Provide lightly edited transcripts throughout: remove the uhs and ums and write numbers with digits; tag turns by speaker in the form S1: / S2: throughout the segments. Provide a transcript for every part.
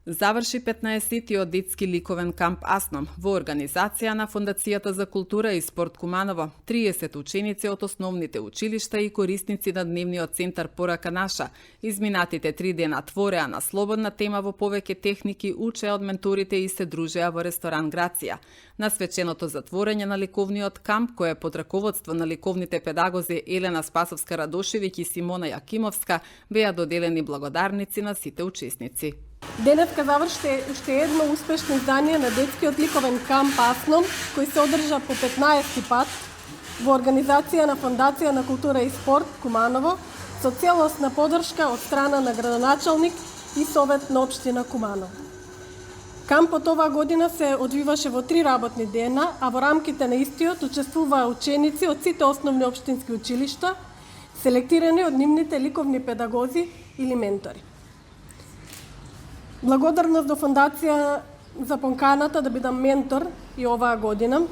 S1: Заврши 15-тиот детски ликовен камп Асном во организација на Фондацијата за култура и спорт Куманово. 30 ученици од основните училишта и корисници на дневниот центар Порака наша изминатите 3 дена твореа на слободна тема во повеќе техники, учеа од менторите и се дружеа во ресторан Грација. На свеченото затворање на ликовниот камп, кој е под раководство на ликовните педагози Елена Спасовска-Радошевиќ и Симона Јакимовска, беа доделени благодарници на сите учесници.
S2: Денеска заврши уште едно успешно издание на детскиот ликовен камп Асном, кој се одржа по 15-ти пат во организација на Фондација на култура и спорт Куманово со целосна поддршка од страна на градоначалник и Совет на општина Куманово. Кампот оваа година се одвиваше во 3 работни дена, а во рамките на истиот учествуваа ученици од сите основни општински училишта, селектирани од нивните ликовни педагози или ментори. Благодарност до Фондација за поканата да бидам ментор и оваа година.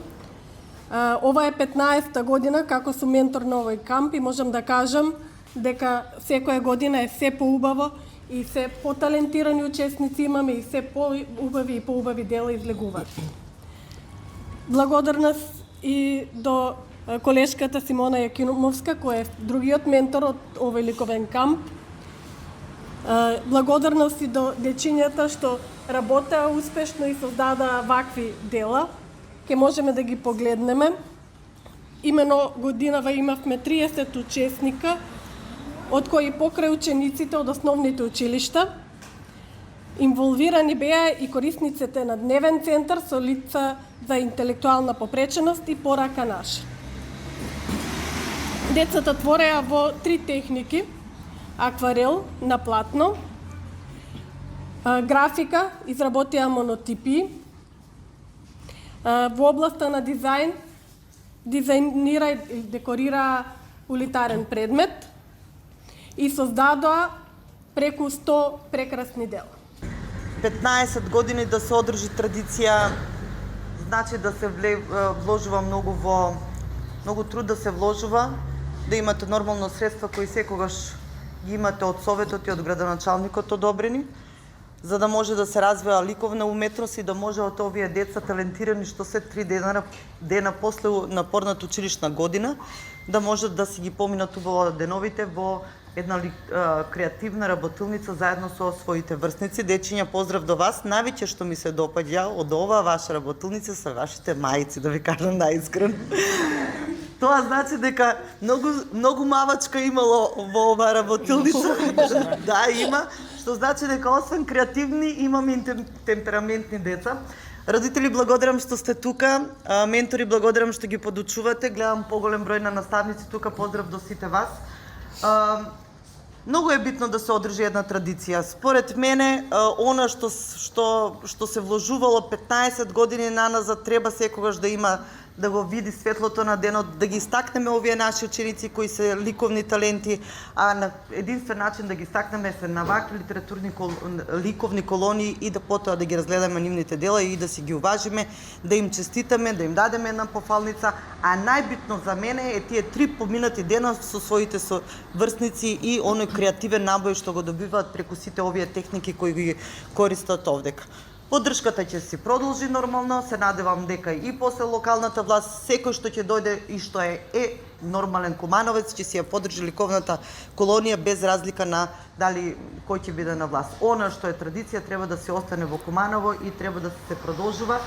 S2: Ова е 15-та година како сум ментор на овој камп и можам да кажам дека секоја година е се поубаво и се поталентирани учесници имаме и се поубави и поубави дела излегуваат. Благодарност и до колешката Симона Јакимовска, која е другиот ментор од овој ликовен камп. Благодарност и до дечињата што работеа успешно и создадаа вакви дела. Ке можеме да ги погледнеме. Имено годинава имавме 30 учесника, од кои покрај учениците од основните училишта. Инволвирани беа и корисниците на дневен центар со лица за интелектуална попреченост и Порака наша. Децата твореа во 3 техники: акварел на платно, графика, изработија монотипи, во областа на дизајн, дизајнира и декорира улитарен предмет и создадоа преку 100 прекрасни дела.
S3: 15 години да се одржи традиција, значи да се вложува многу труд да се вложува, да имате нормално средства кои секогаш ги имате од Советот и од градоначалникот одобрени, за да може да се развива ликовна уметност и да може од овие деца талентирани што се 3 дена после напорната училишна година, да можат да си ги поминат убаво деновите во една креативна работилница заедно со своите врсници. Дечиња, поздрав до вас. Највеќе што ми се допаѓа од оваа ваша работилница се вашите мајци, да ви кажам најискрено. Тоа значи дека многу мавачка имало во оваа работилница. Да, има, што значи дека освен креативни имаме и темпераментни деца. Родители, благодарам што сте тука. Ментори, благодарам што ги подучувате. Гледам поголем број на наставници тука. Поздрав до сите вас. Многу е битно да се одржи една традиција. Според мене, она што се вложувало 15 години наназад, треба секогаш да има, да го види светлото на денот, да ги истакнеме овие наши ученици кои се ликовни таленти, а на единствен начин да ги истакнеме се на вакви ликовни колонии и да потоа да ги разгледаме нивните дела и да си ги уважиме, да им честитаме, да им дадеме една пофалница, а најбитно за мене е тие 3 поминати дена со своите врсници и оној креативен набој што го добиваат преку сите овие техники кои ги користат овдека. Поддршката ќе си продолжи нормално, се надевам дека и после локалната власт, секој што ќе дојде и што е нормален кумановец, ќе си ја поддржи ликовната колонија без разлика на дали кој ќе биде на власт. Она што е традиција треба да се остане во Куманово и треба да се продолжува.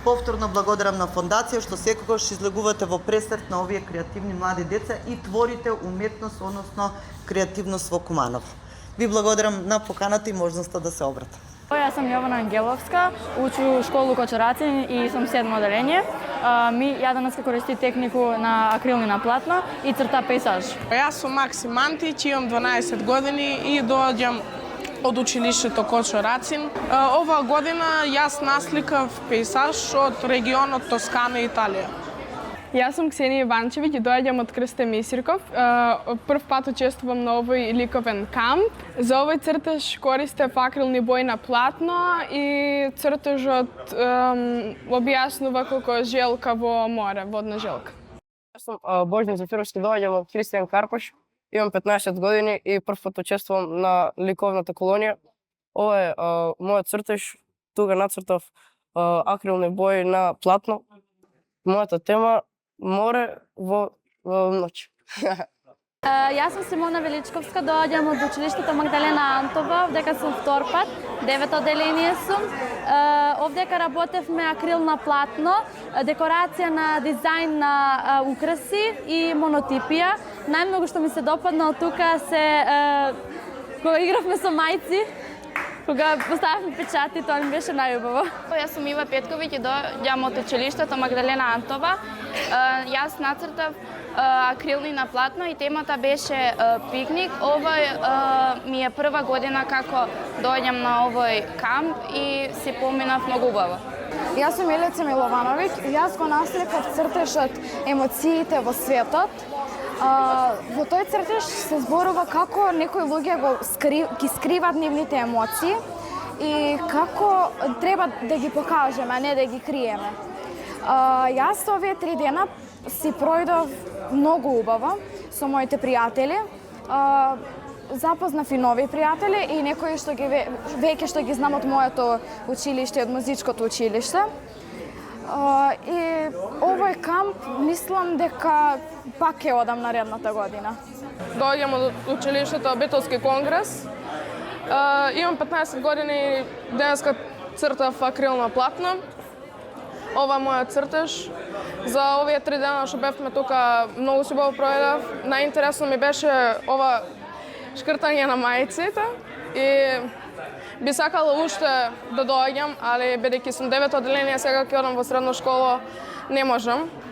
S3: Повторно благодарам на Фондација што секогаш излегувате во пресрет на овие креативни млади деца и творите уметност, односно креативност во Куманово. Ви благодарам на поканата и можноста да се обратам.
S4: Јас сум Јована Ангеловска, учу школу Кочарацин и сум 7 оделение. Ја денеска користи технику на акрилни на платно и црта пейзаж.
S5: Јас сум Максим Мантич, имам 12 години и доаѓам од училиштето Кочарацин. Оваа година јас насликав пейзаж од регионот Тоскана, Италија.
S6: Јас сум Ксенија Иванчевиќ и доаѓам од Крстем Исирков. Прв пат учествувам на овој ликовен камп. За овој цртеж користев акрилни бои на платно и цртежот објаснува колку желка во море, водна желка.
S7: Јас сум Божидар Зефировски, доаѓам од Христијан Карпош. Имам 15 години и прв пат учествувам на ликовната колонија. Ова е мојот цртеж. Тука нацртав акрилни бои на платно. Мојата тема море во ноќ.
S8: Јас сум Симона Величковска, доаѓам од училиштето Магдалена Антова, овдека сум втор пат, 9 оделение сум. Овдека работевме акрил на платно, декорација на дизајн на украси и монотипија. Најмногу што ми се допадна од тука се кога игравме со мајци, кога поставивме печати, тоа ми беше најубаво.
S4: Јас сум Ива Петковиќ и доаѓам од училиштето Магдалена Антова. Јас нацртав акрилни на платно и темата беше пикник. Ова ми е прва година како доаѓам на овој камп и се поминав многу убаво.
S9: Јас сум Елица Миловановиќ и јас го насликав цртежот емоциите во светот. Во тој цртеж се зборува како некои луѓе ги скриват нивните емоции и како треба да ги покажеме, а не да ги криеме. Јас овие 3 дена си пројдов многу убаво со моите пријатели. Запознав и нови пријатели и некои што веќе што ги знам од моето училиште, од музичкото училиште. И овој камп мислам дека пак ќе одам наредната година.
S6: Доаѓам од училиштето Битолски конгрес. Имам 15 години, денеска цртав акрилно платно. Ова мојот цртеж. За овие 3 дена што бевме тука многу се убаво проведав. Најинтересно ми беше ова шкртање на мајците и би сакала уште да доаѓам, али бидејќи сум 9 оделение, сега ќе одам во средна школа, не можам.